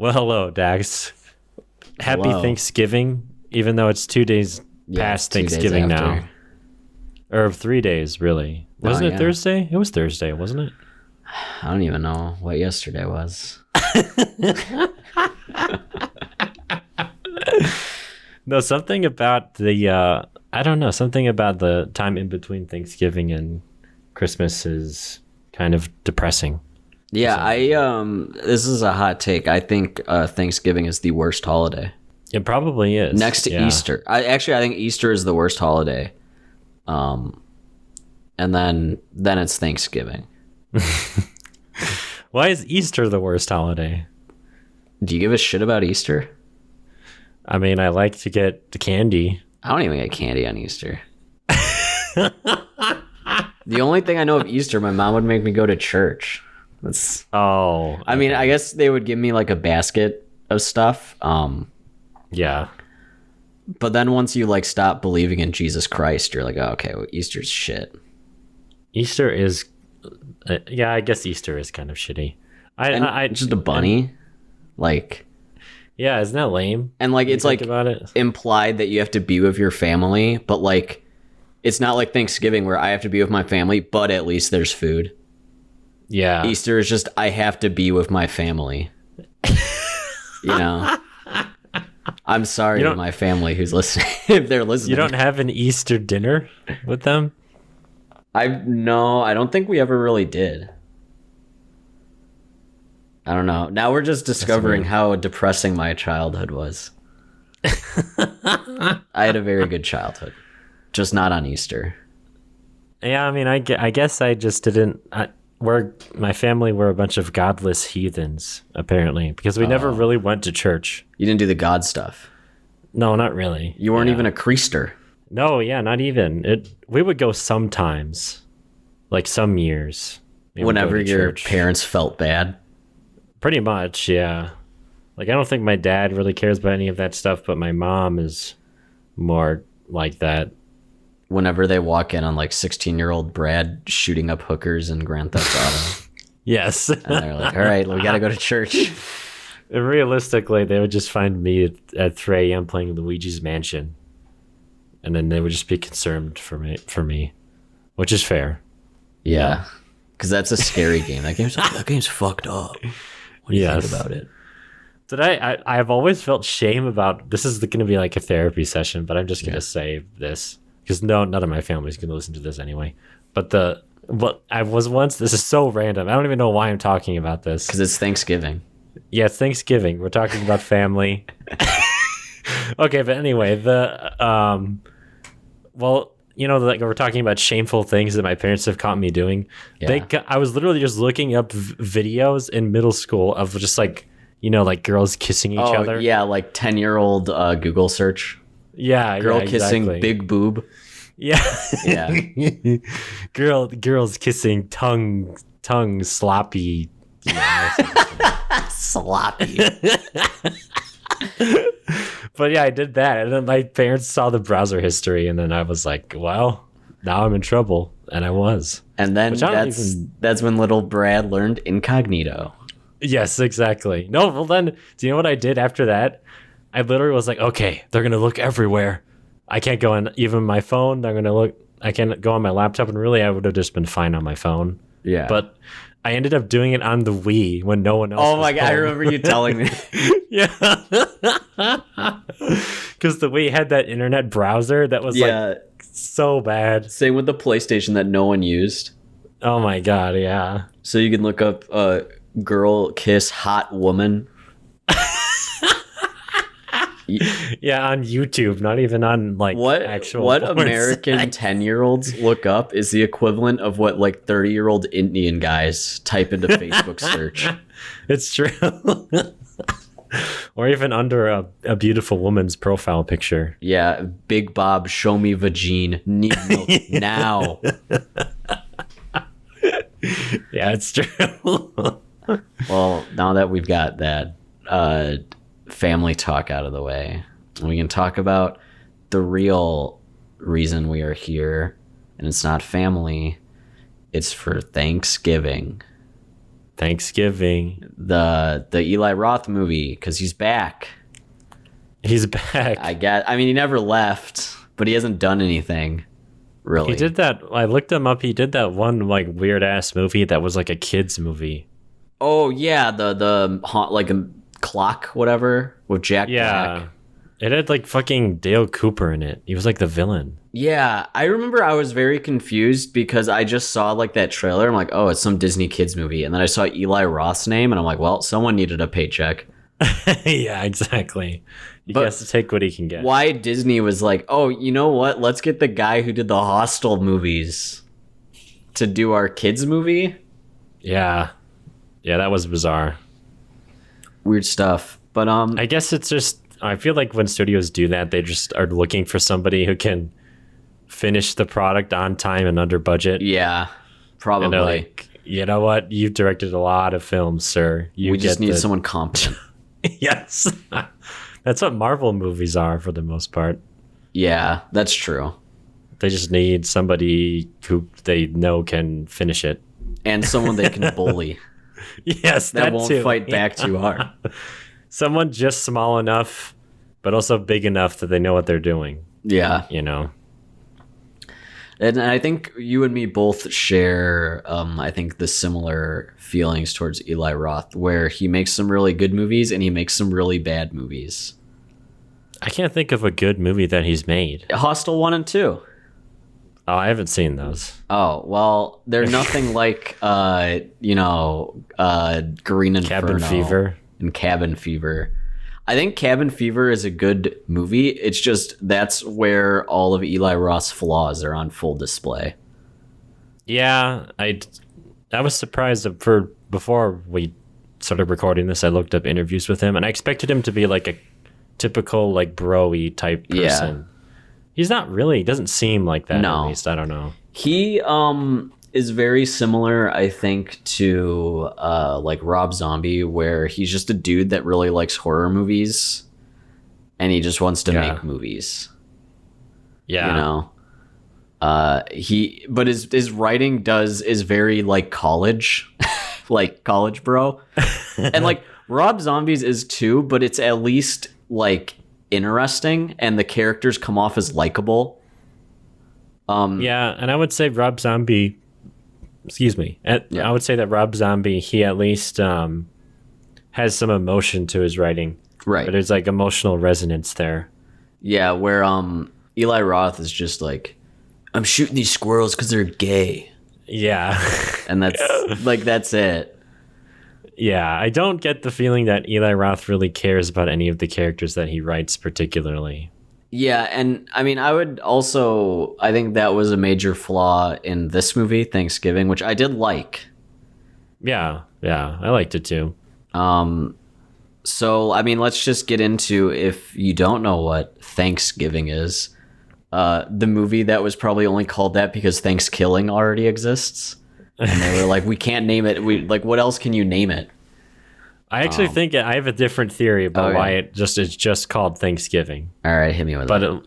Well, hello, Dax. Happy Hello. Thanksgiving, even though it's 2 days past 2 days Thanksgiving after. now. Or 3 days, really. Wasn't it yeah. Thursday? It was Thursday, wasn't it? I don't even know what yesterday was. No, something about the, I don't know, something about the time in between Thanksgiving and Christmas is kind of depressing. Yeah, this is a hot take. I think Thanksgiving is the worst holiday. It probably is. Next to yeah. Easter. I think Easter is the worst holiday. And then it's Thanksgiving. Why is Easter the worst holiday? Do you give a shit about Easter? I mean, I like to get the candy. I don't even get candy on Easter. The only thing I know of Easter, my mom would make me go to church. That's. Oh. I mean, I guess they would give me like a basket of stuff. Yeah. But then once you like stop believing in Jesus Christ, you're like, oh, okay, well, Easter's shit. Easter is, yeah, I guess Easter is kind of shitty. I just a bunny, like, yeah, isn't that lame? and like it's like about it. implied that you have to be with your family, but like it's not like Thanksgiving where I have to be with my family, but at least there's food. Yeah, Easter is just I have to be with my family. You know, I'm sorry to my family who's listening if they're listening. You don't have an Easter dinner with them? I don't think we ever really did. I don't know. Now we're just discovering how depressing my childhood was. I had a very good childhood, just not on Easter. Yeah, I mean, I guess I just didn't. My family were a bunch of godless heathens, apparently, because we never really went to church. You didn't do the God stuff. No, not really. You weren't even a creaster. No, yeah, not even. We would go sometimes, like some years. Whenever your parents felt bad. Pretty much, yeah. Like, I don't think my dad really cares about any of that stuff, but my mom is more like that. Whenever they walk in on like 16-year-old Brad shooting up hookers in Grand Theft Auto. Yes. And they're like, all right, we got to go to church. And realistically, they would just find me at 3 a.m. playing Luigi's Mansion. And then they would just be concerned for me, which is fair. Yeah. Because that's a scary game. That game's fucked up. What do you think about it? I've always felt shame about, this is going to be like a therapy session, but I'm just going to say this because none of my family's going to listen to this anyway. But I was once, this is so random. I don't even know why I'm talking about this. Because it's Thanksgiving. Yeah, it's Thanksgiving. We're talking about family. Okay, but anyway, like we're talking about shameful things that my parents have caught me doing. Yeah. I was literally just looking up videos in middle school of just like, like girls kissing each other. Yeah, like 10-year-old Google search. Yeah, girl yeah, kissing exactly. big boob. Yeah, yeah. Girls kissing tongue sloppy. Sloppy. But yeah, I did that, and then my parents saw the browser history, and then I was like, well, now I'm in trouble, and I was. And then that's when little Brad learned incognito. Yes, exactly. No, well then, do you know what I did after that? I literally was like, okay, they're gonna look everywhere. I can't go on even my phone. They're gonna look. I can't go on my laptop, and really, I would have just been fine on my phone. Yeah, but I ended up doing it on the Wii when no one else. Oh my god, I remember you telling me. Yeah, because the Wii had that internet browser that was like so bad. Same with the PlayStation that no one used. Oh my god, yeah. So you can look up girl kiss hot woman. Yeah, on YouTube, not even on like actual. What American 10-year-olds look up is the equivalent of what like 30-year-old Indian guys type into Facebook search. It's true. Or even under a beautiful woman's profile picture. Yeah, Big Bob, show me vagine. Need milk now. Yeah, it's true. Well, now that we've got that family talk out of the way, we can talk about the real reason we are here. And it's not family. It's for Thanksgiving. Thanksgiving. The Eli Roth movie, because he's back. He's back. I mean, he never left, but he hasn't done anything. Really. He did that. I looked him up. He did that one like weird ass movie that was like a kids movie. Oh yeah, the like a clock, whatever, with Jack Black. It had like fucking Dale Cooper in it. He was like the villain. Yeah, I remember I was very confused because I just saw like that trailer. I'm like, oh, it's some Disney kids movie, and then I saw Eli Roth's name, and I'm like, well, someone needed a paycheck. Yeah, exactly. He has to take what he can get. Why Disney was like, oh, you know what? Let's get the guy who did the Hostel movies to do our kids movie. Yeah, that was bizarre. Weird stuff, but I guess it's just. I feel like when studios do that, they just are looking for somebody who can finish the product on time and under budget. Yeah, probably. And they're like, you know what? You've directed a lot of films, sir. We just need someone competent. Yes. That's what Marvel movies are for the most part. Yeah, that's true. They just need somebody who they know can finish it. And someone they can bully. Yes, that won't too. fight back too hard. Someone just small enough, but also big enough that they know what they're doing. Yeah. You know? And I think you and me both share, I think, the similar feelings towards Eli Roth, where he makes some really good movies and he makes some really bad movies. I can't think of a good movie that he's made. Hostel 1 and 2. Oh, I haven't seen those. Oh, well, they're nothing like, Green Inferno. Cabin Fever. And Cabin Fever. I think Cabin Fever is a good movie. It's just that's where all of Eli Roth's flaws are on full display. Yeah, I was surprised before we started recording this. I looked up interviews with him, and I expected him to be like a typical like bro-y type person. Yeah. He's not really. He doesn't seem like that. No. At least I don't know. He is very similar, I think, to like Rob Zombie, where he's just a dude that really likes horror movies, and he just wants to make movies. Yeah, you know. But his writing is very like college, like college bro, and like Rob Zombie's is too, but it's at least like interesting, and the characters come off as likable. Yeah, and I would say Rob Zombie. Excuse me. I would say that Rob Zombie, he at least has some emotion to his writing. Right. But there's like emotional resonance there. Yeah, where Eli Roth is just like, I'm shooting these squirrels because they're gay. Yeah. And that's like, that's it. Yeah, I don't get the feeling that Eli Roth really cares about any of the characters that he writes particularly. Yeah, and I mean, I think that was a major flaw in this movie, Thanksgiving, which I did like. Yeah, I liked it too. So, I mean, let's just get into, if you don't know what Thanksgiving is, the movie that was probably only called that because Thanksgiving already exists. And they were like, we can't name it. What else can you name it? I actually think I have a different theory about why it's just called Thanksgiving. All right, hit me with it.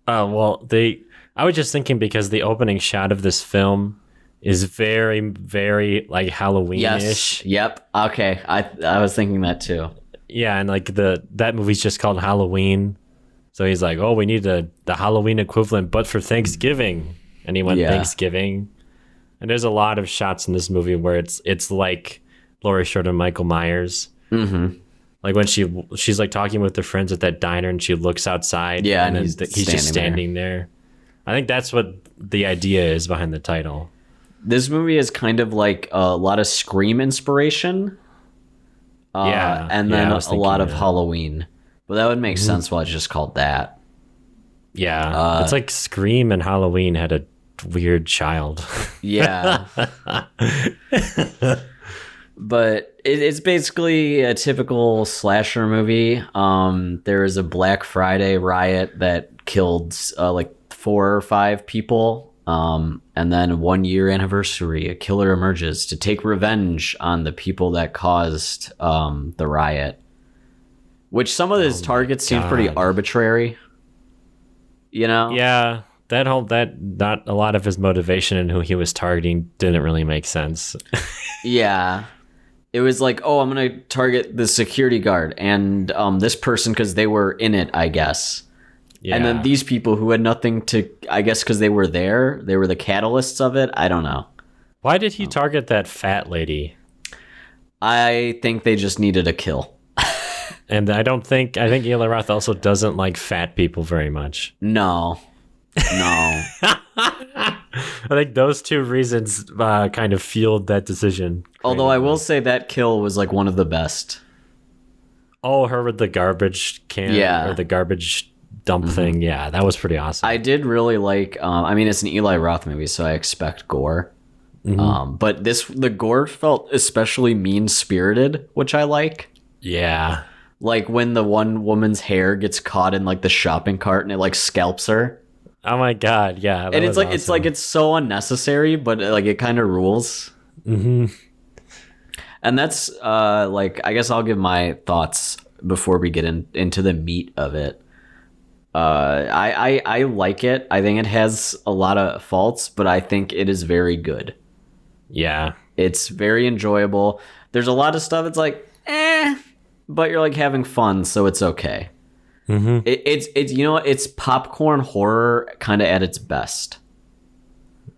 I was just thinking because the opening shot of this film is very, very like Halloween-ish. Yes. Yep. Okay. I was thinking that too. Yeah, and like that movie's just called Halloween. So he's like, oh, we need the Halloween equivalent, but for Thanksgiving. And he went Thanksgiving. And there's a lot of shots in this movie where it's like Laurie Strode and Michael Myers. Mm-hmm. Like when she's like talking with her friends at that diner and she looks outside. Yeah, and he's just standing there. I think that's what the idea is behind the title. This movie is kind of like a lot of Scream inspiration. And then a lot of Halloween. But that would make sense why it's just called that. Yeah. It's like Scream and Halloween had a weird child. Yeah. But it's basically a typical slasher movie. There is a Black Friday riot that killed like 4 or 5 people. And then 1 year anniversary, a killer emerges to take revenge on the people that caused the riot. Which some of his targets seem pretty arbitrary. You know? Yeah. Not a lot of his motivation and who he was targeting didn't really make sense. Yeah. It was like, oh, I'm going to target the security guard and this person because they were in it, I guess. Yeah. And then these people who had nothing to, I guess because they were there, they were the catalysts of it. I don't know. Why did he target that fat lady? I think they just needed a kill. And I think Eli Roth also doesn't like fat people very much. No. I think those two reasons kind of fueled that decision. Although I will say that kill was like one of the best. Oh, her with the garbage can or the garbage dump thing. Yeah, that was pretty awesome. I did really like, I mean, it's an Eli Roth movie, so I expect gore. But the gore felt especially mean-spirited, which I like. Yeah. Like when the one woman's hair gets caught in like the shopping cart and it like scalps her. Oh my god, yeah. And it's like awesome. it's so unnecessary, but like it kind of rules. Mm-hmm. And that's like, I guess I'll give my thoughts before we get into the meat of it. I like it. I think it has a lot of faults, but I think it is very good. Yeah. It's very enjoyable. There's a lot of stuff it's like, but you're like having fun, so it's okay. Mm-hmm. It's it's popcorn horror kind of at its best.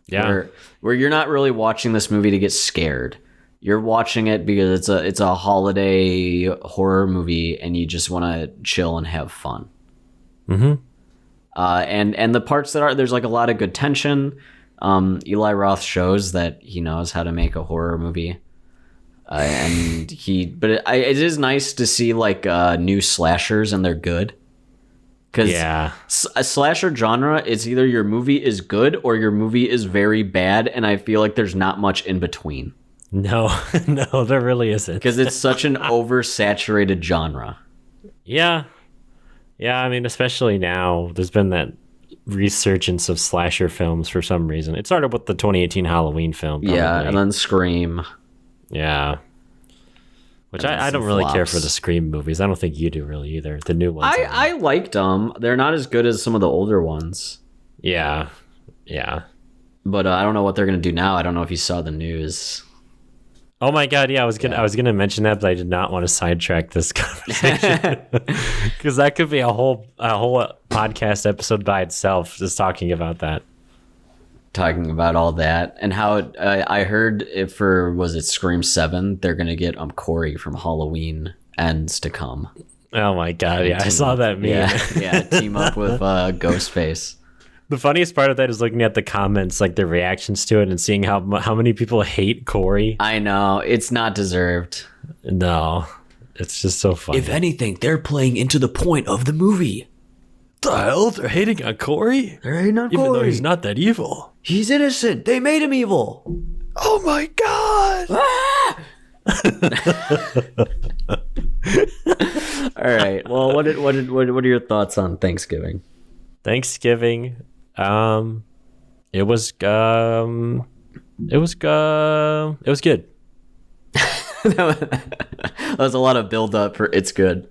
Yeah. Where you're not really watching this movie to get scared. You're watching it because it's a holiday horror movie and you just want to chill and have fun. Mm-hmm. And the parts that there's like a lot of good tension. Eli Roth shows that he knows how to make a horror movie. But it is nice to see like new slashers and they're good. Because a slasher genre, it's either your movie is good or your movie is very bad, and I feel like there's not much in between. No, there really isn't. Because it's such an oversaturated genre. Yeah. Yeah, I mean, especially now, there's been that resurgence of slasher films for some reason. It started with the 2018 Halloween film. Probably. Yeah, and then Scream. Yeah. Which I don't really care for the Scream movies. I don't think you do really either. The new ones. I liked them. They're not as good as some of the older ones. Yeah. Yeah. But I don't know what they're going to do now. I don't know if you saw the news. Oh my god, yeah, I was gonna mention that, but I did not want to sidetrack this conversation. Because that could be a whole podcast episode by itself, just talking about that. Talking about all that and how I heard was it Scream 7 they're gonna get Corey from Halloween Ends to come. Oh my god, yeah, I saw that meme. Yeah, team up with Ghostface. The funniest part of that is looking at the comments, like the reactions to it, and seeing how many people hate Corey. I know, it's not deserved. No, it's just so funny. If anything, they're playing into the point of the movie. The hell? They're hating on Corey? They're hating on Even Corey. though he's not that evil. He's innocent. They made him evil. Oh my god! All right. Well, what are your thoughts on Thanksgiving? Thanksgiving, it was good. That was a lot of build up for it's good.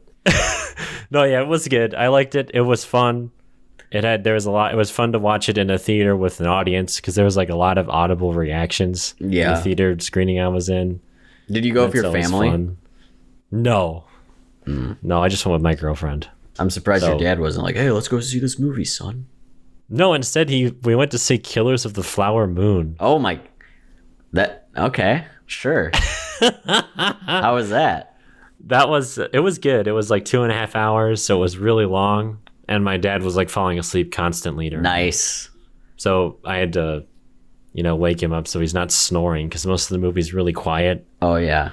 No, yeah, it was good. I liked it. It was fun. It was fun to watch it in a theater with an audience because there was like a lot of audible reactions. Yeah. In the theater screening I was in. Did you go with your family? Fun. No. No, I just went with my girlfriend. I'm surprised your dad wasn't like, hey, let's go see this movie, son. No, instead we went to see Killers of the Flower Moon. Oh my, okay, sure. How was that? It was good. It was like 2.5 hours, so it was really long. And my dad was like falling asleep constantly during Nice. So I had to, wake him up so he's not snoring because most of the movie's really quiet. Oh yeah.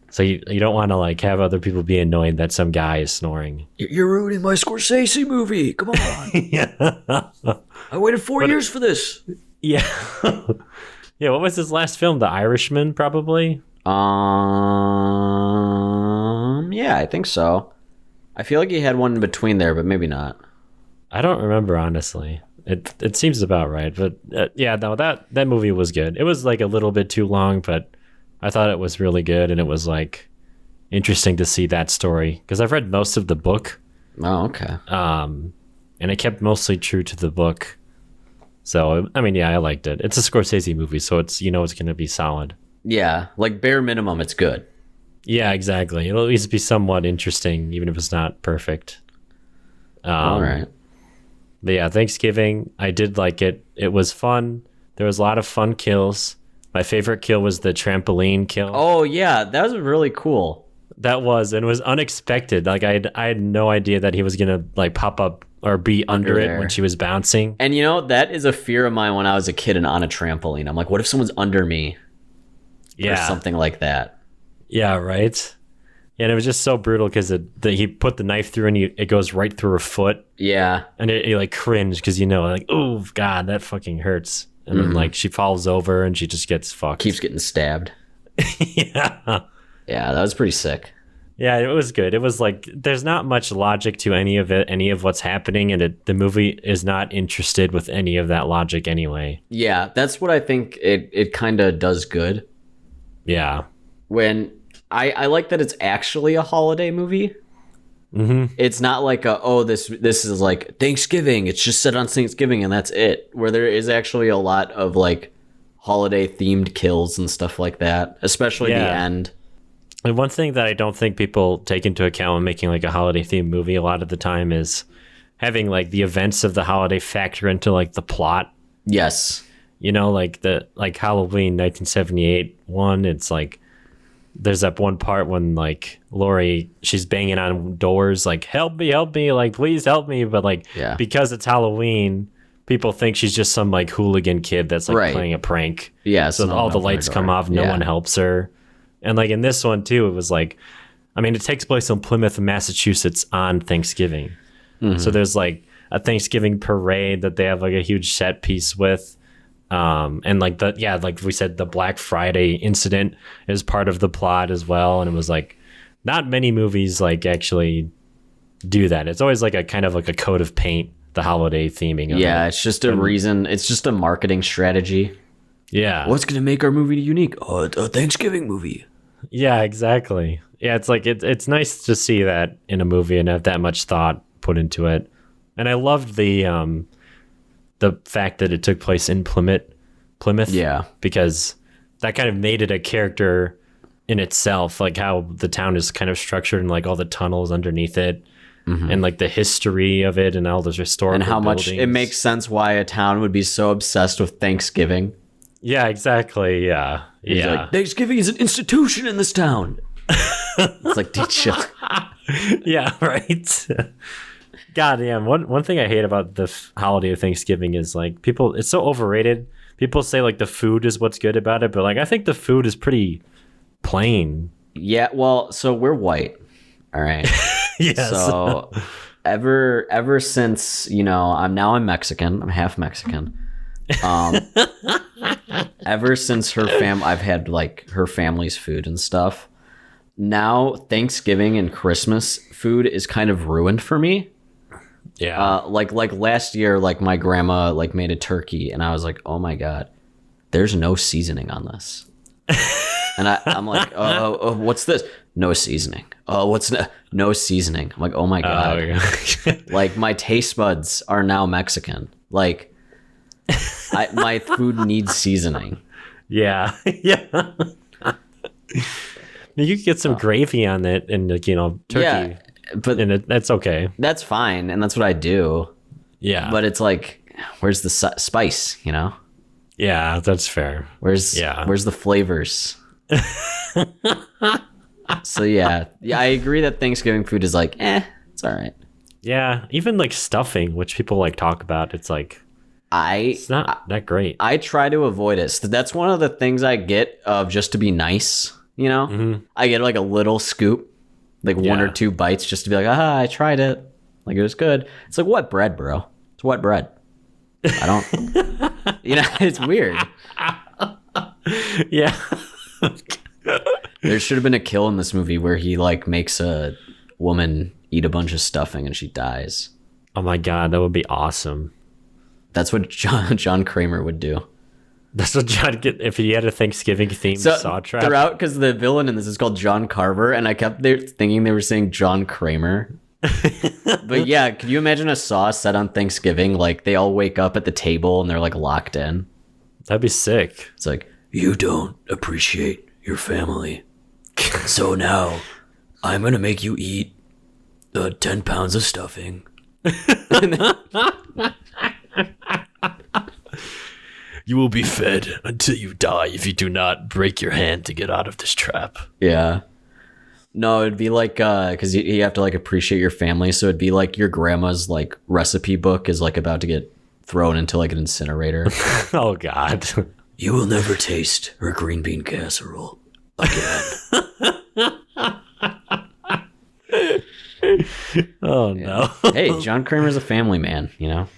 So you don't want to like have other people be annoyed that some guy is snoring. You're ruining my Scorsese movie. Come on. Yeah. I waited 4 years for this. Yeah. Yeah. What was his last film? The Irishman, probably. Yeah, I think so. I feel like he had one in between there, but maybe not. I don't remember, honestly. It seems about right, but yeah, no, that movie was good. It was like a little bit too long, but I thought it was really good, and it was like interesting to see that story because I've read most of the book. Oh, okay. And it kept mostly true to the book. So I mean, yeah, I liked it. It's a Scorsese movie, so it's it's going to be solid. Yeah, like bare minimum, it's good. Yeah, exactly. It'll at least be somewhat interesting, even if it's not perfect. All right. But yeah, Thanksgiving, I did like it. It was fun. There was a lot of fun kills. My favorite kill was the trampoline kill. Oh yeah, that was really cool. That was, and it was unexpected. Like I had no idea that he was gonna like pop up or be under it there. when she was bouncing. And that is a fear of mine when I was a kid and on a trampoline. I'm like, what if someone's under me? Or something like that. Yeah, right. Yeah, and it was just so brutal because he put the knife through and it goes right through her foot. Yeah. And it like cringed because like, oh god, that fucking hurts. And then like she falls over and she just gets fucked. Keeps getting stabbed. Yeah. Yeah, that was pretty sick. Yeah, it was good. It was like there's not much logic to any of what's happening, and the movie is not interested with any of that logic anyway. Yeah, that's what I think it kind of does good. Yeah. When I like that it's actually a holiday movie. Mm-hmm. It's not like this is like Thanksgiving. It's just set on Thanksgiving and that's it. Where there is actually a lot of like holiday themed kills and stuff like that, especially the end. And one thing that I don't think people take into account when making like a holiday themed movie a lot of the time is having like the events of the holiday factor into like the plot. Yes. Like Halloween 1978 one, it's like there's that one part when like Laurie, she's banging on doors like help me, like please help me, but like because it's Halloween, people think she's just some like hooligan kid that's like playing a prank. Yeah, so all the lights come off, no one helps her. And like in this one too, it was like, I mean, it takes place in Plymouth, Massachusetts on Thanksgiving. Mm-hmm. So there's like a Thanksgiving parade that they have like a huge set piece with. And like like we said, the Black Friday incident is part of the plot as well. And it was like, not many movies like actually do that. It's always like a kind of like a coat of paint, the holiday theming of it. It's just a reason. It's just a marketing strategy. Yeah. What's going to make our movie unique? Oh, a Thanksgiving movie. Yeah, exactly. Yeah, it's like it's nice to see that in a movie and have that much thought put into it. And I loved the fact that it took place in Plymouth. Yeah. Because that kind of made it a character in itself, like how the town is kind of structured and like all the tunnels underneath it. Mm-hmm. And like the history of it and all those historical and how buildings. Much it makes sense why a town would be so obsessed with Thanksgiving. Yeah, exactly. Yeah. Like, Thanksgiving is an institution in this town. It's like, dude, chill. Yeah, right. God damn. One thing I hate about the holiday of Thanksgiving is like it's so overrated. People say like the food is what's good about it, but like I think the food is pretty plain. Yeah, well, so we're white. All right. Yes. So ever since, I'm Mexican. I'm half Mexican. Ever since I've had like her family's food and stuff. Now Thanksgiving and Christmas food is kind of ruined for me. Yeah. Like last year, like my grandma like made a turkey and I was like, oh my God, there's no seasoning on this. And I'm like, oh, what's this? No seasoning. Oh, no seasoning. I'm like, oh my God. Like my taste buds are now Mexican. Like my food needs seasoning. Yeah. Yeah. You could get some gravy on it and like, turkey. Yeah, but that's okay. That's fine. And that's what I do. Yeah. But it's like, where's the spice, Yeah, that's fair. Where's the flavors? So yeah, I agree that Thanksgiving food is like, it's all right. Yeah, even like stuffing, which people like talk about, it's like it's not that great. I try to avoid it. So that's one of the things I get of just to be nice, Mm-hmm. I get like a little scoop, like one or two bites just to be like, I tried it. Like it was good. It's like wet bread, bro. It's wet bread. I don't it's weird. Yeah. There should have been a kill in this movie where he like makes a woman eat a bunch of stuffing and she dies. Oh my God, that would be awesome. That's what John Kramer would do. That's what John get if he had a Thanksgiving themed saw trap. Throughout, because the villain in this is called John Carver, and I kept thinking they were saying John Kramer. But yeah, can you imagine a saw set on Thanksgiving? Like they all wake up at the table and they're like locked in. That'd be sick. It's like, You don't appreciate your family. So now I'm going to make you eat 10 pounds of stuffing. You will be fed until you die if you do not break your hand to get out of this trap. Yeah. No, it'd be like, because you have to like appreciate your family. So it'd be like your grandma's like recipe book is like about to get thrown into like an incinerator. Oh God. You will never taste her green bean casserole again. Oh no. Hey, John Kramer's a family man, you know?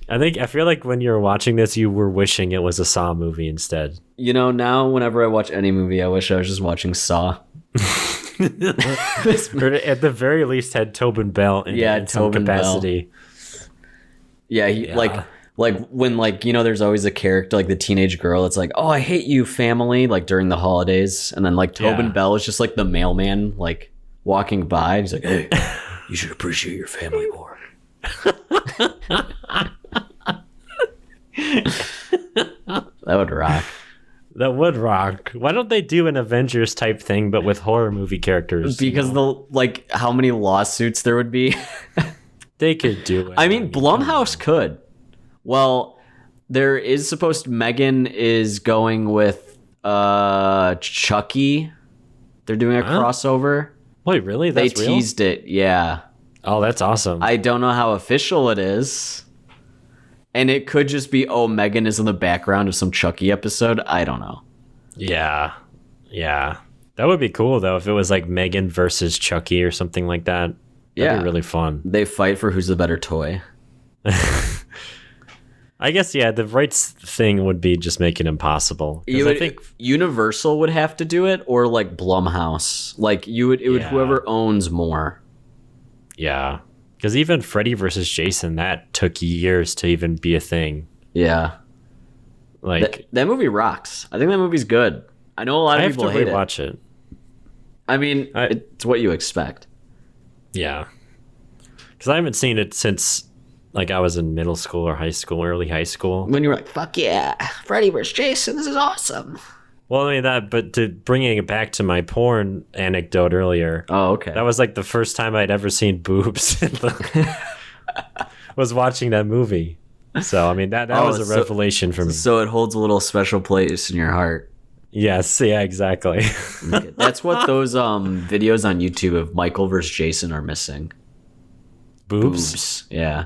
I feel like when you were watching this, you were wishing it was a Saw movie instead. You know, now whenever I watch any movie, I wish I was just watching Saw. Or at the very least had Tobin Bell in some Tobin Bell. capacity. Yeah, like when like, you know, there's always a character like the teenage girl. It's like, oh, I hate you, family. Like during the holidays, and then like Tobin Bell is just like the mailman, like walking by. And he's like, hey, you should appreciate your family more. That would rock. That would rock. Why don't they do an Avengers type thing, but with horror movie characters? Because how many lawsuits there would be. They could do it. I mean, Blumhouse could. Well, there is Megan is going with Chucky. They're doing a crossover. Wait, really? That's they real? teased it, yeah. Oh, that's awesome. I don't know how official it is. And it could just be, oh, Megan is in the background of some Chucky episode. I don't know. Yeah. Yeah. That would be cool, though, if it was like Megan versus Chucky or something like that. That'd be really fun. They fight for who's the better toy. I guess, yeah, the rights thing would be just make it impossible. I think Universal would have to do it, or like Blumhouse. Like it would whoever owns more. Yeah. Because even Freddy versus Jason, that took years to even be a thing. Yeah. Like that movie rocks. I think that movie's good. I know a lot of people hate it. I have to rewatch it. I mean, it's what you expect. Yeah. Because I haven't seen it since like I was in middle school or high school, early high school. When you were like, fuck yeah, Freddy versus Jason, this is awesome. Well, I mean but to bringing it back to my porn anecdote earlier. Oh, okay. That was like the first time I'd ever seen boobs. Was watching that movie. So, I mean, that was a revelation for me. So it holds a little special place in your heart. Yes, yeah, exactly. Okay. That's what those videos on YouTube of Michael versus Jason are missing. Boobs? Yeah.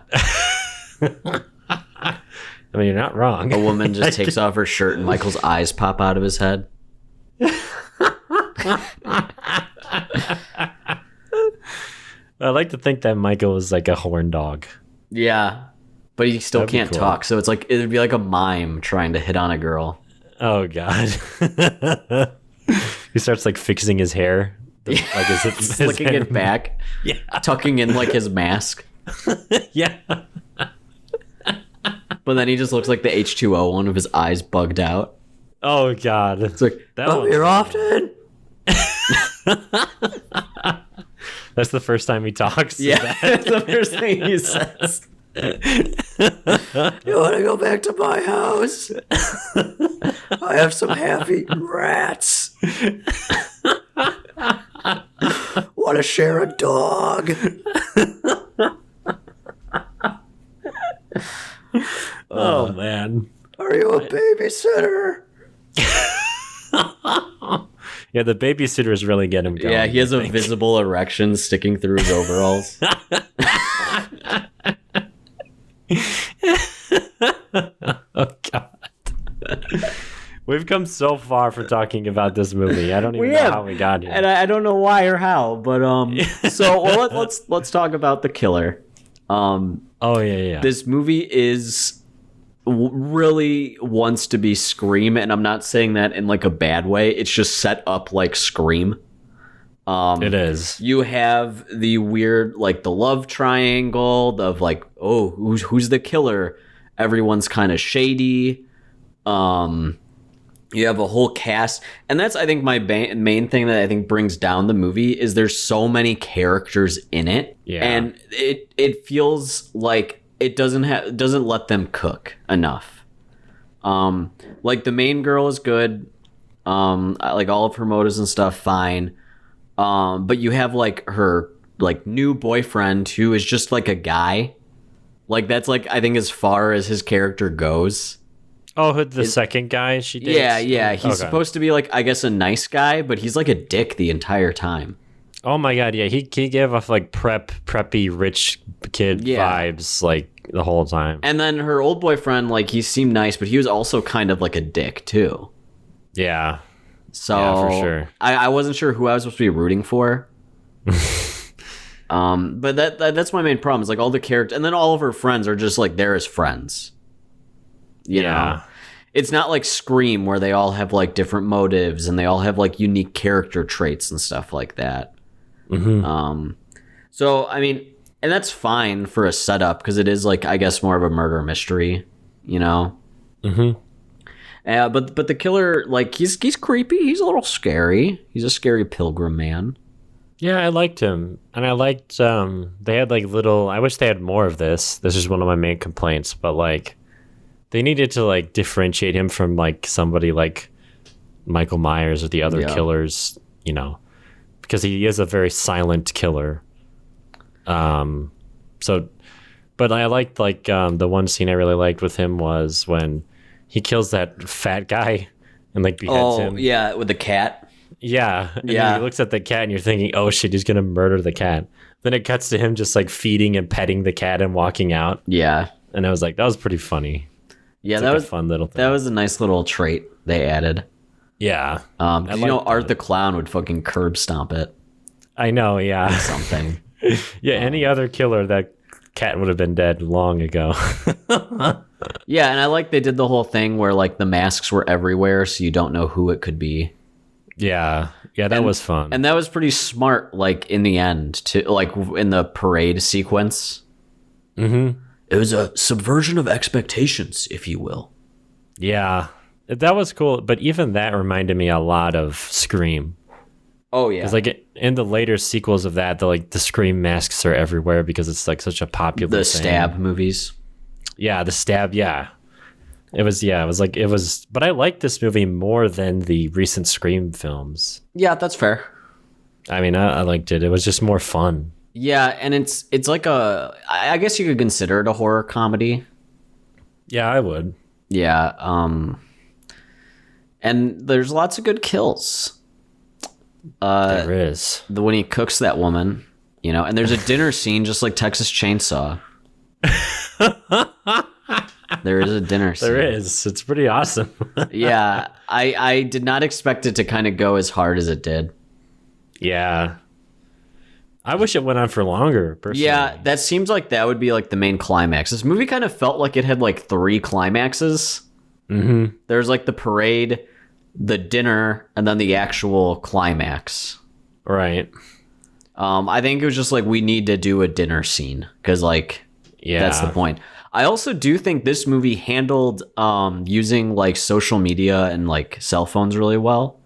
I mean, you're not wrong. A woman just takes off her shirt and Michael's eyes pop out of his head. I like to think that Michael is like a horn dog. Yeah. But he still can't cool. talk, so it's like it'd be like a mime trying to hit on a girl. Oh God. He starts like fixing his hair. Like Slicking it back. Yeah. Tucking in like his mask. Yeah. But then he just looks like the H2O one of his eyes bugged out. Oh God. It's like, that here often. That's the first time he talks. Yeah, that's the first thing he says. You want to go back to my house? I have some half-eaten rats. Want to share a dog? Oh man. Are you a babysitter? Yeah, the babysitter is really getting him going. Yeah, he has a visible erection sticking through his overalls. Oh God. We've come so far from talking about this movie. I don't even know how we got here. And I don't know why or how, but so let's talk about the killer. Oh yeah. This movie is really wants to be Scream, and I'm not saying that in like a bad way. It's just set up like Scream. It is. You have the weird, like the love triangle of like, oh, who's the killer? Everyone's kind of shady. You have a whole cast, and that's I think my main thing that I think brings down the movie is there's so many characters in it, and it feels like it doesn't let them cook enough. Like the main girl is good. Like all of her motives and stuff, fine. But you have like her like new boyfriend who is just like a guy. Like that's like I think as far as his character goes. Oh, the second guy she dates? Yeah. He's supposed to be like I guess a nice guy, but he's like a dick the entire time. Oh my god, yeah. He gave off like preppy rich kid vibes like the whole time. And then her old boyfriend, like he seemed nice, but he was also kind of like a dick too. Yeah. So yeah, for sure. I wasn't sure who I was supposed to be rooting for. But that's my main problem. Is like all the characters, and then all of her friends are just like there as friends. You know, it's not like Scream where they all have like different motives and they all have like unique character traits and stuff like that. Mm-hmm. So I mean, and that's fine for a setup because it is like I guess more of a murder mystery. You know. Mm-hmm. But the killer, like he's creepy. He's a little scary. He's a scary pilgrim man. Yeah, I liked him, and I liked they had like little. I wish they had more of this. This is one of my main complaints, but like they needed to like differentiate him from like somebody like Michael Myers or the other killers, you know, because he is a very silent killer. So, but I liked like the one scene I really liked with him was when he kills that fat guy and like beheads him. Oh yeah, with the cat. Yeah. And then he looks at the cat and you're thinking, oh shit, he's going to murder the cat. Then it cuts to him just like feeding and petting the cat and walking out. Yeah. And I was like, that was pretty funny. Yeah, it's that like was a fun little thing. That was a nice little trait they added. Yeah. You know, Art the Clown would fucking curb stomp it. I know, yeah. Something. Yeah, any other killer, that cat would have been dead long ago. Yeah, and I like they did the whole thing where like the masks were everywhere so you don't know who it could be. Yeah, that was fun. And that was pretty smart, like, in the end, to like, in the parade sequence. Mm-hmm. It was a subversion of expectations, if you will. Yeah, that was cool. But even that reminded me a lot of Scream. Oh, yeah. Because, like, in the later sequels of that, the Scream masks are everywhere because it's, like, such a popular thing. The Stab movies. Yeah, the Stab, yeah. It was but I like this movie more than the recent Scream films. Yeah, that's fair. I mean, I liked it. It was just more fun. Yeah, and it's like I guess you could consider it a horror comedy. Yeah, I would. Yeah, and there's lots of good kills. There is. When he cooks that woman, you know, and there's a dinner scene just like Texas Chainsaw. There is a dinner scene. There is. It's pretty awesome. Yeah, I did not expect it to kind of go as hard as it did. Yeah. I wish it went on for longer, personally. Yeah, that seems like that would be like the main climax. This movie kind of felt like it had like 3 climaxes. Mm-hmm. There's like the parade, the dinner, and then the actual climax. Right. I think it was just like we need to do a dinner scene because like that's the point. I also do think this movie handled using like social media and like cell phones really well.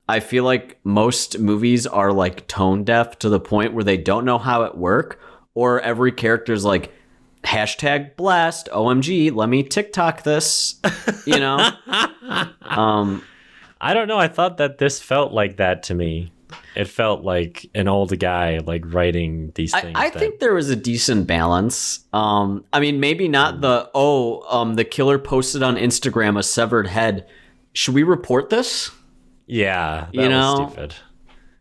I feel like most movies are like tone deaf to the point where they don't know how it work, or every character's like #blast OMG, let me TikTok this, you know? I don't know. I thought that this felt like that to me. It felt like an old guy like writing these things. I think there was a decent balance. I mean, maybe not the killer posted on Instagram a severed head. Should we report this? Yeah, that was stupid.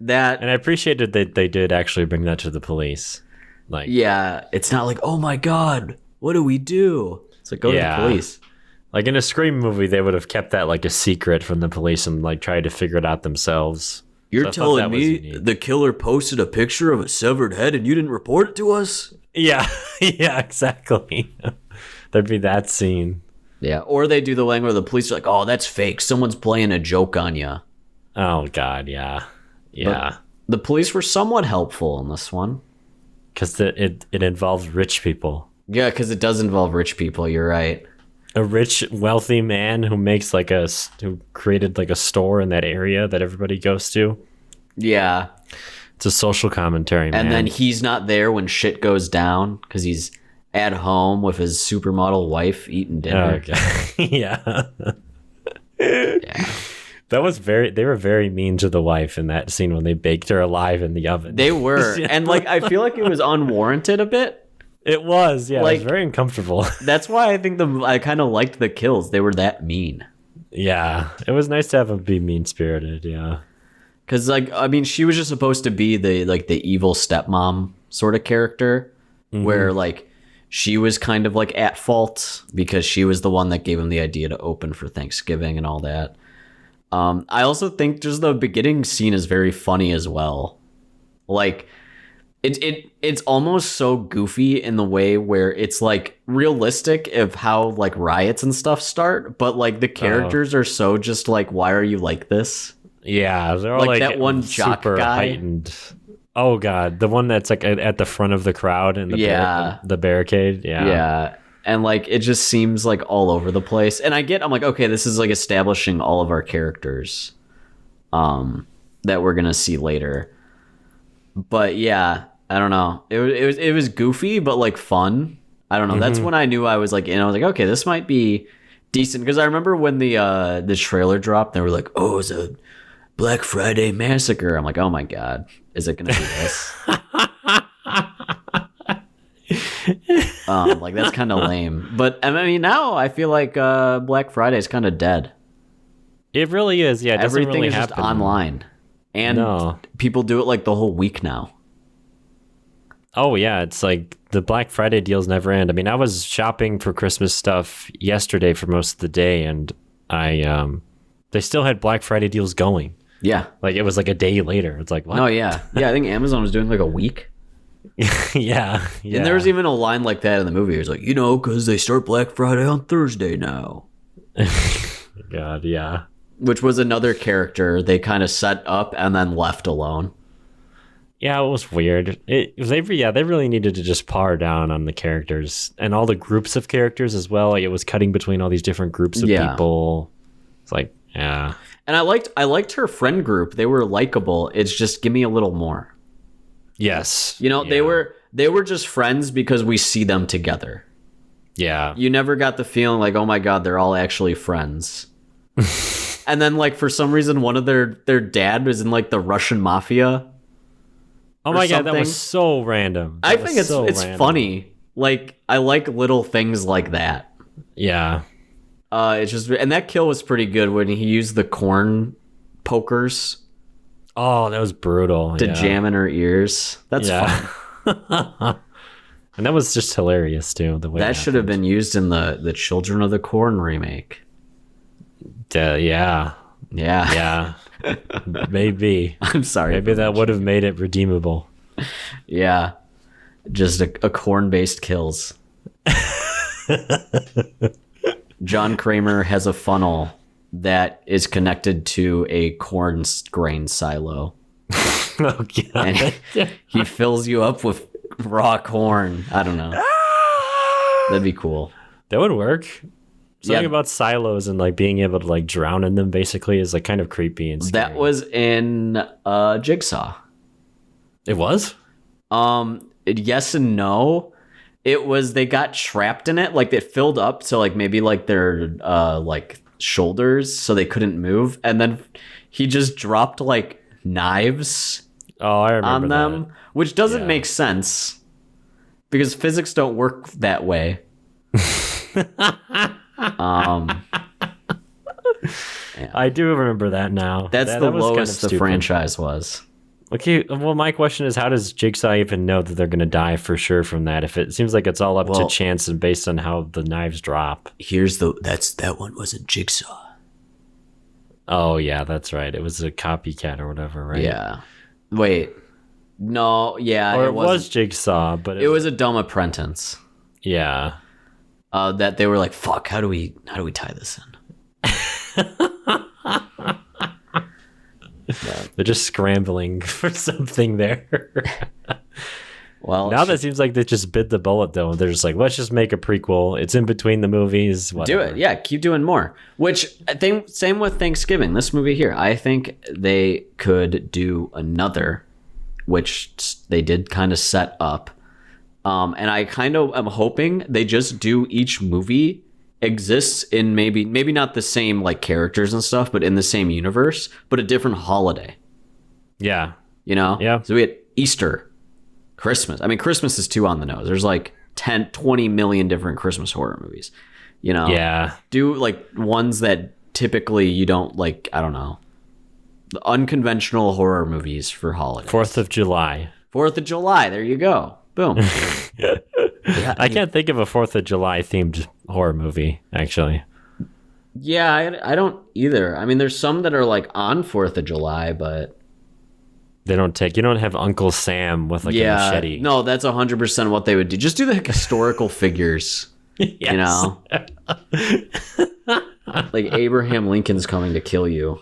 And I appreciated that they did actually bring that to the police. Like, yeah, it's not like, oh my god, what do we do? It's like, go to the police. Like in a Scream movie, they would have kept that like a secret from the police and like tried to figure it out themselves. You're telling me the killer posted a picture of a severed head and you didn't report it to us? Yeah, yeah, exactly. There'd be that scene. Yeah, or they do the thing where the police are like, oh, that's fake. Someone's playing a joke on you. Oh, God, yeah. Yeah. But the police were somewhat helpful in this one. Because it involves rich people. Yeah, because it does involve rich people. You're right. A rich, wealthy man who makes who created like a store in that area that everybody goes to. Yeah. It's a social commentary, man. And then he's not there when shit goes down because he's at home with his supermodel wife eating dinner. Okay. Yeah. Yeah. That was they were very mean to the wife in that scene when they baked her alive in the oven. They were. And like I feel like it was unwarranted a bit. It was, yeah. Like, it was very uncomfortable. That's why I think I kind of liked the kills. They were that mean. Yeah. It was nice to have them be mean-spirited, yeah. Cuz like I mean she was just supposed to be the evil stepmom sort of character where like she was kind of like at fault because she was the one that gave him the idea to open for Thanksgiving and all that. I also think just the beginning scene is very funny as well. Like it's almost so goofy in the way where it's like realistic of how like riots and stuff start, but like the characters are so just like, why are you like this? Yeah, they're all Like like that one jock super guy. heightened. Oh god, the one that's like at the front of the crowd in the the barricade. Yeah. Yeah. And like it just seems like all over the place. And I'm like, okay, this is like establishing all of our characters that we're gonna see later. But yeah, I don't know. It was goofy, but like fun. I don't know. That's when I knew I was like I was like, okay, this might be decent. Because I remember when the trailer dropped, they were like, oh, it's a Black Friday massacre. I'm like, oh my god, is it gonna be this? Like that's kind of lame. But I mean, now I feel like Black Friday is kind of dead. It really is. Yeah, it doesn't Everything really is just happen. online, and people do it like the whole week now. Oh yeah, it's like the Black Friday deals never end. I mean, I was shopping for Christmas stuff yesterday for most of the day, and they still had Black Friday deals going. Yeah, like it was like a day later. It's like what? No, yeah. I think Amazon was doing like a week. yeah. And there was even a line like that in the movie. It was like, because they start Black Friday on Thursday now. God, yeah. Which was another character they kind of set up and then left alone. Yeah, it was weird. They really needed to just par down on the characters and all the groups of characters as well. Like it was cutting between all these different groups of people. It's like, yeah. And I liked her friend group. They were likable. It's just give me a little more. Yes. They were just friends because we see them together. Yeah. You never got the feeling like, oh my god, they're all actually friends. And then like for some reason one of their dad was in like the Russian mafia. Oh my god, that was so random. I think it's random. funny. Like I like little things like that. Yeah. It's just, and that kill was pretty good when he used the corn pokers. Oh, that was brutal. To jam in her ears. That's fun. And that was just hilarious too. The way that should have been used in the Children of the Corn remake. Yeah. Maybe. I'm sorry. Maybe that would have made it redeemable. Yeah. Just a corn-based kills. John Kramer has a funnel that is connected to a corn grain silo. Oh, God. And he fills you up with raw corn. I don't know. That'd be cool. That would work. Something about silos and like being able to like drown in them basically is like kind of creepy and scary. That was in Jigsaw. It was? Yes and no. It was, they got trapped in it, like it filled up to like maybe like their like shoulders so they couldn't move, and then he just dropped like knives on them, which doesn't make sense because physics don't work that way. I do remember that now. That's the lowest the franchise was. Okay, well, my question is, how does Jigsaw even know that they're going to die for sure from that? If it seems like it's all up to chance and based on how the knives drop. That one wasn't Jigsaw. Oh yeah, that's right. It was a copycat or whatever, right? Yeah. Wait. No. Yeah. Or it was Jigsaw, but it was a dumb apprentice. Yeah. That they were like, fuck. How do we tie this in? Yeah. They're just scrambling for something there. Well, now that seems like they just bit the bullet though. They're just like, let's just make a prequel. It's in between the movies. Whatever. Do it. Yeah, keep doing more. Which I think same with Thanksgiving. This movie here, I think they could do another, which they did kind of set up. And I kind of am hoping they just do each movie exists in maybe not the same like characters and stuff, but in the same universe, but a different holiday. Yeah. You know? Yeah. So we had Easter, Christmas. I mean, Christmas is too on the nose. There's like 10, 20 million different Christmas horror movies. You know? Yeah. Do like ones that typically you don't like, I don't know. The unconventional horror movies for holidays. 4th of July. 4th of July. There you go. Boom. Yeah, I can't think of a 4th of July themed horror movie, actually. Yeah, I don't either. I mean, there's some that are like on 4th of July, but You don't have Uncle Sam with like a machete. No, that's 100% what they would do. Just do the historical figures. Yes. You know? Like Abraham Lincoln's coming to kill you.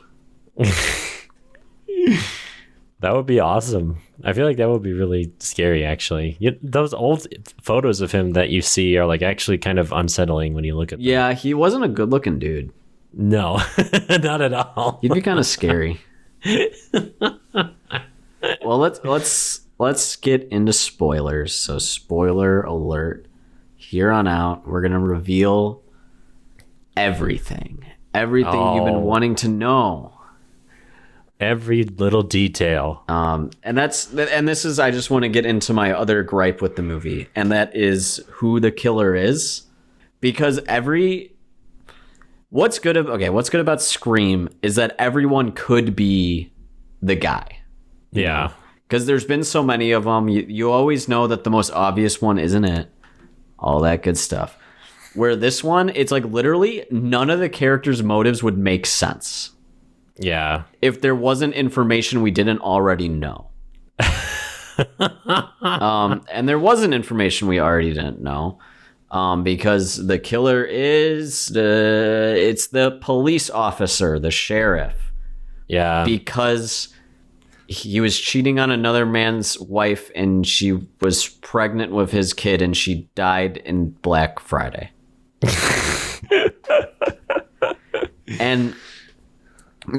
That would be awesome. I feel like that would be really scary, actually. Those old photos of him that you see are like actually kind of unsettling when you look at them. Yeah, he wasn't a good looking dude. No, not at all. He'd be kind of scary. Well, let's get into spoilers. So spoiler alert. Here on out, we're going to reveal everything. Everything you've been wanting to know. Every little detail. And this is, I just want to get into my other gripe with the movie, and that is who the killer is. Because what's good about Scream is that everyone could be the guy. Yeah. Because there's been so many of them. You always know that the most obvious one isn't it. All that good stuff. Where this one, it's like literally none of the characters' motives would make sense. Yeah. If there wasn't information we didn't already know. And there wasn't information we already didn't know. Because the killer is it's the police officer, the sheriff. Yeah. Because he was cheating on another man's wife and she was pregnant with his kid and she died in Black Friday. And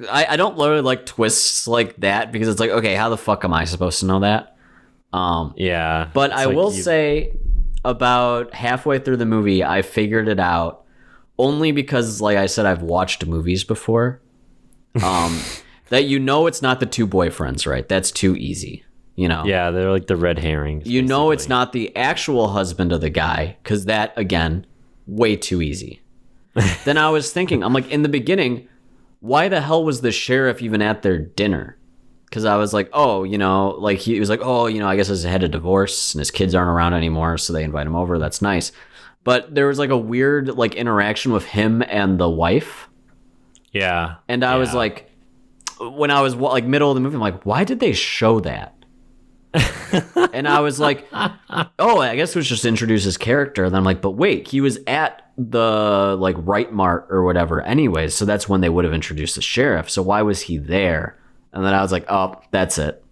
I don't really like twists like that because it's like, okay, how the fuck am I supposed to know that? Yeah. But I will say about halfway through the movie, I figured it out only because, like I said, I've watched movies before. That it's not the two boyfriends, right? That's too easy, you know? Yeah, they're like the red herrings. You know it's not the actual husband of the guy, because that, again, way too easy. Then I was thinking, I'm like, in the beginning, why the hell was the sheriff even at their dinner? Because I was like, oh, like he was like, oh, I guess he's had a divorce and his kids aren't around anymore, so they invite him over. That's nice. But there was like a weird like interaction with him and the wife. Yeah. And I was like, when I was like middle of the movie, I'm like, why did they show that? And I was like, oh, I guess it was just to introduce his character. And then I'm like, but wait, he was at the like Right Mart or whatever anyways. So that's when they would have introduced the sheriff. So why was he there? And then I was like, oh, that's it.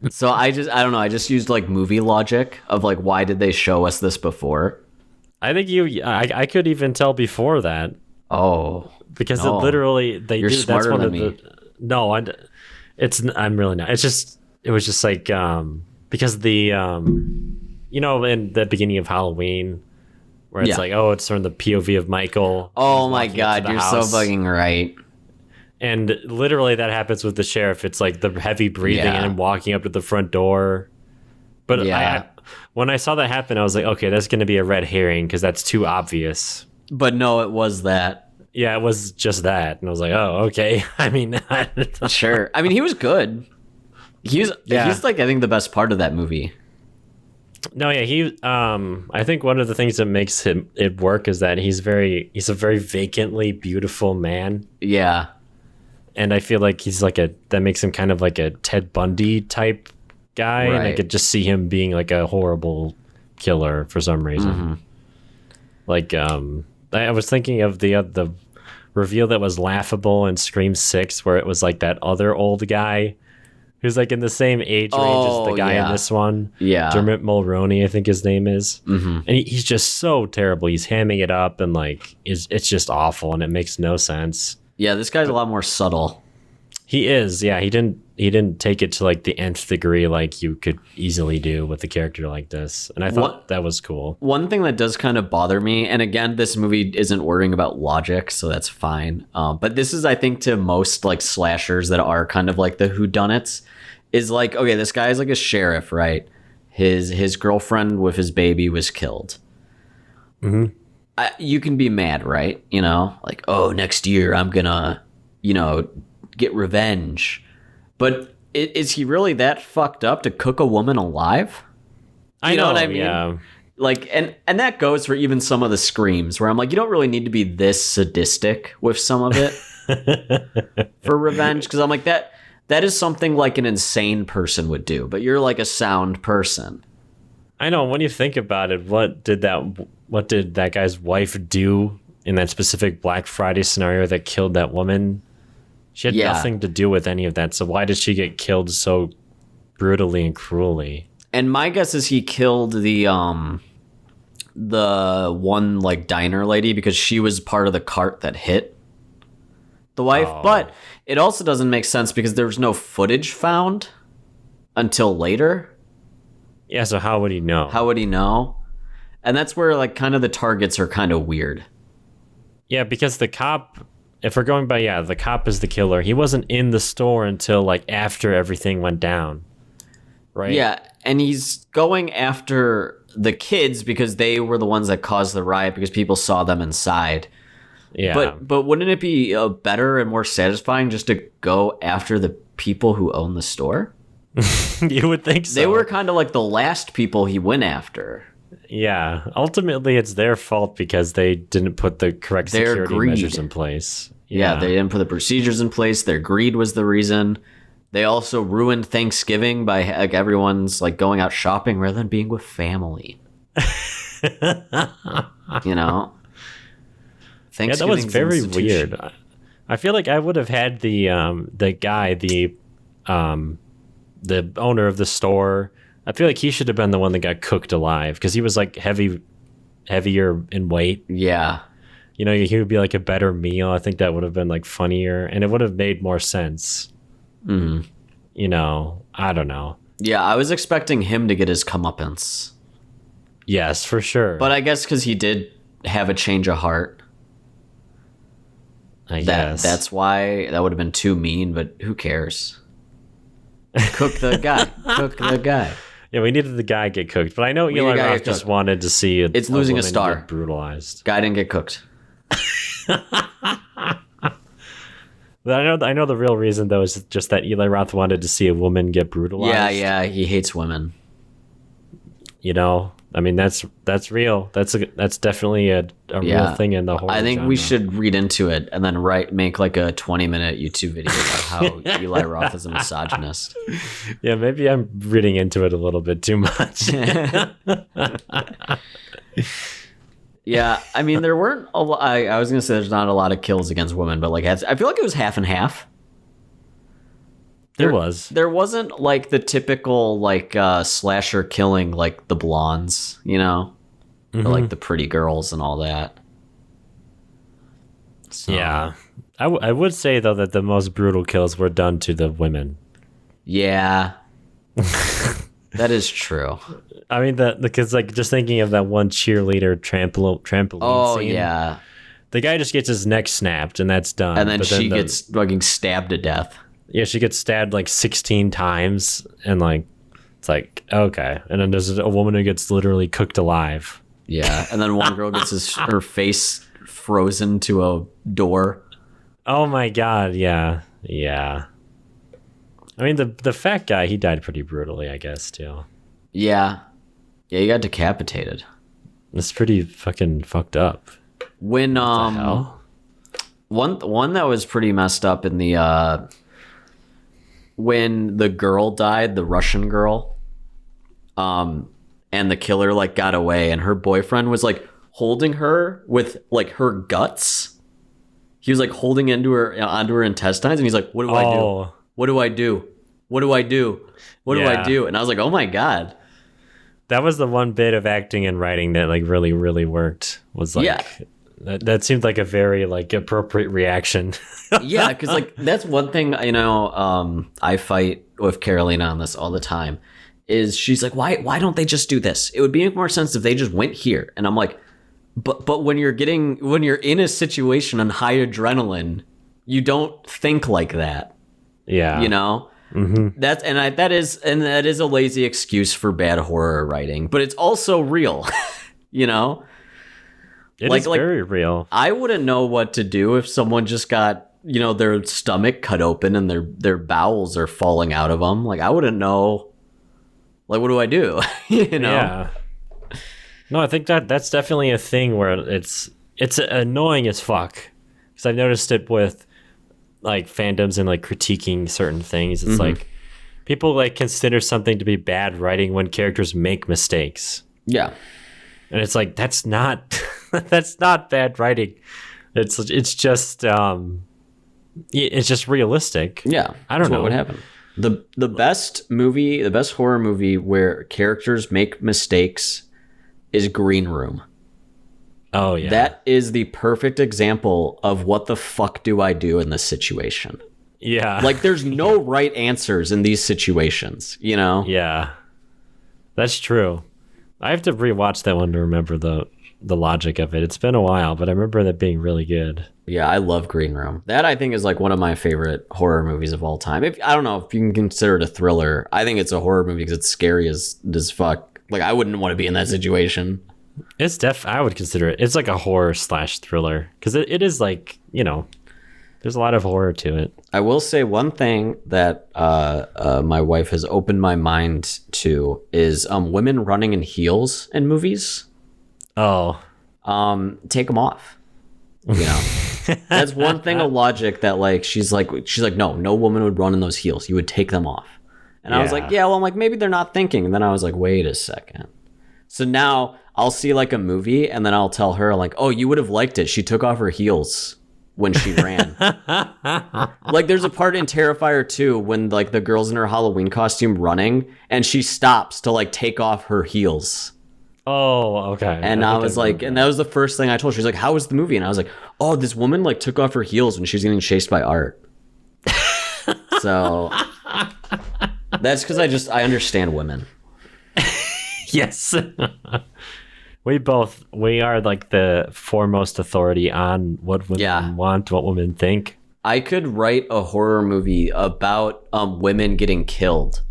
So I don't know. I just used like movie logic of like, why did they show us this before? I think I could even tell before that. Oh, because it literally You're do. Smarter That's one than of me. No, I'm really not. It was just like because the in the beginning of Halloween where it's like, oh, it's from the POV of Michael. Oh my god, you're so fucking right. And literally that happens with the sheriff. It's like the heavy breathing and walking up to the front door. But when I saw that happen, I was like, okay, that's going to be a red herring because that's too obvious. But no, it was that. Yeah, it was just that. And I was like, oh, okay. I mean, sure. I mean, he was good. He's like, I think the best part of that movie. No, yeah, I think one of the things that makes it work is that he's a very vacantly beautiful man. Yeah. And I feel like that makes him kind of like a Ted Bundy type guy. Right. And I could just see him being like a horrible killer for some reason. Mm-hmm. Like, I was thinking of the reveal that was laughable in Scream 6, where it was like that other old guy who's like in the same age range as the guy in this one. Yeah. Dermot Mulroney, I think his name is. Mm-hmm. And he's just so terrible. He's hamming it up and like, it's just awful and it makes no sense. Yeah, this guy's a lot more subtle. He is. Yeah. He didn't take it to like the nth degree like you could easily do with a character like this, and I thought that was cool. One thing that does kind of bother me, and again, this movie isn't worrying about logic, so that's fine. But this is, I think, to most like slashers that are kind of like the whodunits, is like, okay, this guy is like a sheriff, right? His girlfriend with his baby was killed. Mm-hmm. You can be mad, right? You know, like, oh, next year I'm gonna, you know, get revenge. But is he really that fucked up to cook a woman alive? You know what I mean? Yeah. Like, and that goes for even some of the screams where I'm like, you don't really need to be this sadistic with some of it for revenge. Because I'm like, that is something like an insane person would do, but you're like a sound person. I know. When you think about it, what did that guy's wife do in that specific Black Friday scenario that killed that woman? She had nothing to do with any of that. So why did she get killed so brutally and cruelly? And my guess is he killed the one like diner lady because she was part of the cart that hit the wife. Oh. But it also doesn't make sense because there was no footage found until later. Yeah, so how would he know? How would he know? And that's where like kind of the targets are kind of weird. Yeah, because the cop, if we're going by, the cop is the killer. He wasn't in the store until like after everything went down, right? Yeah, and he's going after the kids because they were the ones that caused the riot because people saw them inside. Yeah. But wouldn't it be better and more satisfying just to go after the people who own the store? You would think so. They were kind of like the last people he went after. Yeah. Ultimately, it's their fault because they didn't put the correct Their security greed. measures in place. Yeah, they didn't put the procedures in place. Their greed was the reason. They also ruined Thanksgiving by like everyone's like going out shopping rather than being with family. You know? Yeah, that was very weird. I feel like I would have had the guy, the owner of the store. I feel like he should have been the one that got cooked alive because he was like heavier in weight. Yeah. You know, he would be like a better meal. I think that would have been like funnier and it would have made more sense. Mm. You know, I don't know. Yeah, I was expecting him to get his comeuppance. Yes, for sure. But I guess because he did have a change of heart. I guess. That's why that would have been too mean, but who cares? Cook the guy. Cook the guy. Yeah, we needed the guy get cooked. But I know Eli Roth just wanted to see it's losing a star. Get brutalized. Guy didn't get cooked. But I know the real reason though is just that Eli Roth wanted to see a woman get brutalized. Yeah, he hates women. You know, I mean that's real. That's definitely a real thing in the horror I think genre. we should read into it and then make like a 20-minute YouTube video about how Eli Roth is a misogynist. Yeah, maybe I'm reading into it a little bit too much. Yeah, I mean there weren't a lot. I was gonna say there's not a lot of kills against women, but like I feel like it was half and half. There wasn't like the typical like slasher killing like the blondes, you know, or like the pretty girls and all that. So, yeah, I would say though that the most brutal kills were done to the women. Yeah, that is true. I mean because like just thinking of that one cheerleader trampoline Oh scene. yeah, The guy just gets his neck snapped and that's done. and then she gets fucking stabbed to death. Yeah, she gets stabbed like 16 times and like it's like okay. And then there's a woman who gets literally cooked alive. Yeah, and then one girl gets her face frozen to a door. Oh my god, yeah. I mean the fat guy, he died pretty brutally, I guess, too. Yeah, he got decapitated. It's pretty fucking fucked up. When What the hell? one that was pretty messed up in the when the girl died, the Russian girl, and the killer like got away, and her boyfriend was like holding her with like her guts. He was like holding onto her intestines, and he's like, "What do I do? What do I do? What do I do? What do I do?" And I was like, "Oh my god." That was the one bit of acting and writing that like really, really worked. Was like That seemed like a very like appropriate reaction. Yeah, because like that's one thing, you know, I fight with Carolina on this all the time. Is she's like, why don't they just do this? It would make more sense if they just went here. And I'm like, but when you're in a situation on high adrenaline, you don't think like that. Yeah, you know. Mm-hmm. That is a lazy excuse for bad horror writing, but it's also real. You know, it is very real. I wouldn't know what to do if someone just got, you know, their stomach cut open and their bowels are falling out of them. Like I wouldn't know. Like, what do I do? You know? Yeah. No, I think that's definitely a thing where it's annoying as fuck. Because I've noticed it with like fandoms and like critiquing certain things. It's like people like consider something to be bad writing when characters make mistakes. Yeah. And it's like that's not bad writing. It's just realistic. Yeah. I don't know what would happen. The best horror movie where characters make mistakes is Green Room. Oh yeah. That is the perfect example of what the fuck do I do in this situation? Yeah. Like there's no right answers in these situations, you know? Yeah. That's true. I have to rewatch that one to remember the logic of it. It's been a while, but I remember that being really good. Yeah, I love Green Room. That I think is like one of my favorite horror movies of all time. I don't know if you can consider it a thriller. I think it's a horror movie because it's scary as fuck. Like I wouldn't want to be in that situation. I would consider it. It's like a horror / thriller because it is like, you know, there's a lot of horror to it. I will say one thing that my wife has opened my mind to is women running in heels in movies. Oh, take them off. You know, that's one thing of logic that like she's like no woman would run in those heels. You would take them off. And I was like, yeah, well, I'm like maybe they're not thinking. And then I was like, wait a second. So now I'll see like a movie and then I'll tell her like, oh, you would have liked it. She took off her heels when she ran. Like there's a part in Terrifier 2 when like the girl's in her Halloween costume running and she stops to like take off her heels. Oh, okay. And I was like, and that was the first thing I told her. She's like, how was the movie? And I was like, oh, this woman like took off her heels when she was getting chased by Art. So that's because I understand women. Yes. We are like the foremost authority on what women want, what women think. I could write a horror movie about women getting killed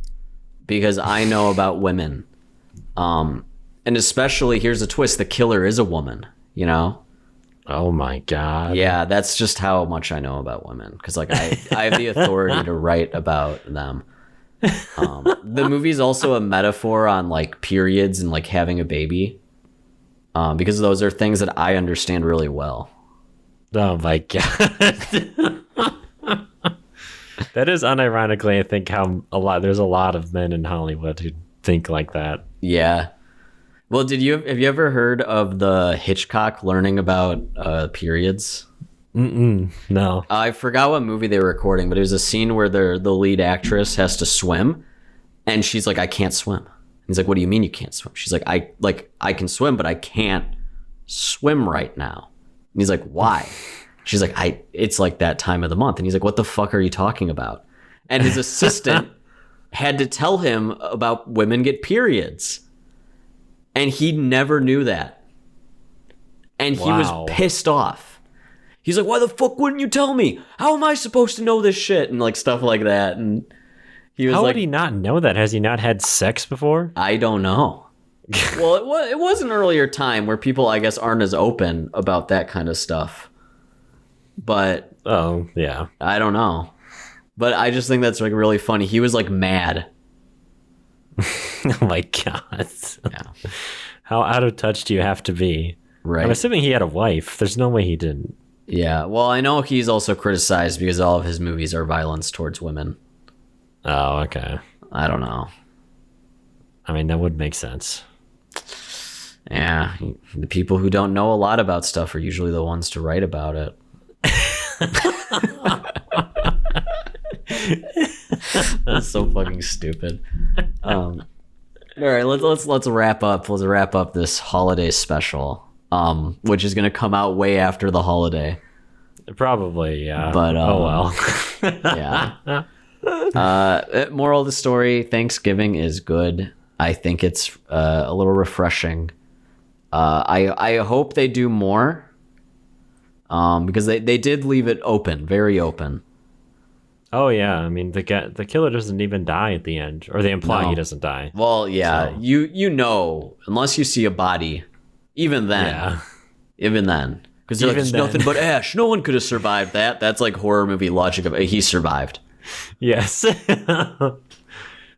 because I know about women. And especially, here's a twist, the killer is a woman, you know? Oh my God. Yeah, that's just how much I know about women. Because like I have the authority to write about them. The movie's also a metaphor on like periods and like having a baby. Because those are things that I understand really well. Oh my God. That is unironically, I think, how there's a lot of men in Hollywood who think like that. Yeah. Well, have you ever heard of the Hitchcock learning about periods? No. I forgot what movie they were recording, but it was a scene where the lead actress has to swim, and she's like, "I can't swim." He's like, "What do you mean you can't swim?" She's like, I can swim, but I can't swim right now." And he's like, "Why?" She's like, it's like that time of the month." And he's like, "What the fuck are you talking about?" And his assistant had to tell him about women get periods. And he never knew that. And he was pissed off. He's like, "Why the fuck wouldn't you tell me? How am I supposed to know this shit?" And like stuff like that. And he was How like, would he not know that? Has he not had sex before? I don't know. Well, it was an earlier time where people, I guess, aren't as open about that kind of stuff. But oh, yeah. I don't know. But I just think that's like really funny. He was like mad. Oh my God. Yeah. How out of touch do you have to be? Right. I'm assuming he had a wife. There's no way he didn't. Yeah. Well, I know he's also criticized because all of his movies are violence towards women. Oh, okay. I don't know. I mean, that would make sense. Yeah. The people who don't know a lot about stuff are usually the ones to write about it. That's so fucking stupid. All right, let's wrap up. Let's wrap up this holiday special. which is going to come out way after the holiday. Probably, yeah. But oh well. Yeah. Moral of the story: Thanksgiving is good. I think it's a little refreshing. I hope they do more, because they did leave it open, very open. Oh yeah, I mean the killer doesn't even die at the end, or they imply he doesn't die. Well, yeah, So. you know, unless you see a body, even then, because there's nothing but ash. No one could have survived that. That's like horror movie logic of he survived. Yes.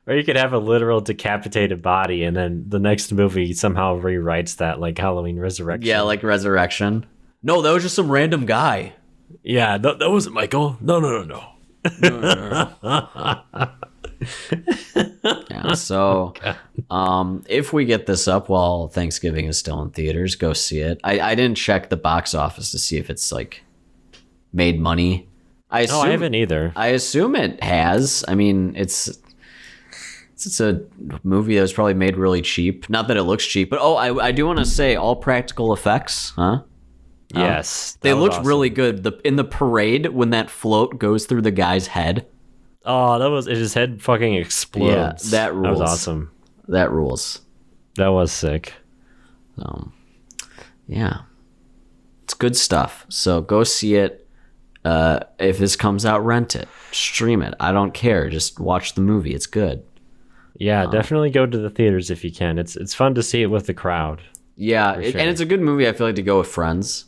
Or you could have a literal decapitated body, and then the next movie somehow rewrites that, like Halloween Resurrection. Yeah, like Resurrection. No, that was just some random guy. Yeah, That wasn't Michael. No. Yeah, so if we get this up while Thanksgiving is still in theaters, go see it. I didn't check the box office to see if it's like made money. I haven't either. I assume it has. I mean, it's a movie that was probably made really cheap. Not that it looks cheap, but I do want to say all practical effects, huh? Yes, They that was looked awesome. really good. In the parade when that float goes through the guy's head. Oh, his head fucking explodes. Yeah, that rules. was awesome. That rules. That was sick. Yeah, it's good stuff. So go see it. If this comes out, rent it, stream it. I don't care. Just watch the movie. It's good. Yeah, definitely go to the theaters if you can. It's fun to see it with the crowd. Yeah, sure. and it's a good movie. I feel like to go with friends.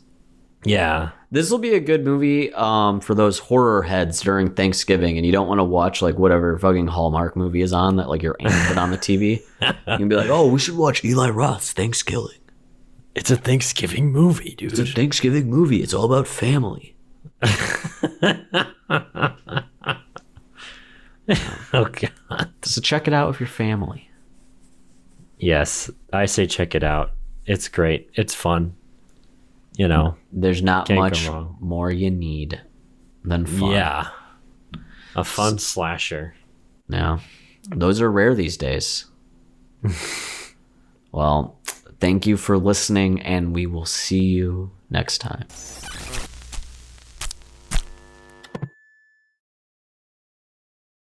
Yeah. This will be a good movie for those horror heads during Thanksgiving, and you don't want to watch like whatever fucking Hallmark movie is on that like your aunt put on the TV. You can be like, oh, we should watch Eli Roth's Thanksgiving. It's a Thanksgiving movie, dude. It's a Thanksgiving movie. It's all about family. Oh god. So check it out with your family. Yes, I say check it out. It's great. It's fun. You know. There's not Can't go much wrong. more you need than fun. Yeah. A fun slasher. Yeah. Those are rare these days. Well, thank you for listening, and we will see you next time.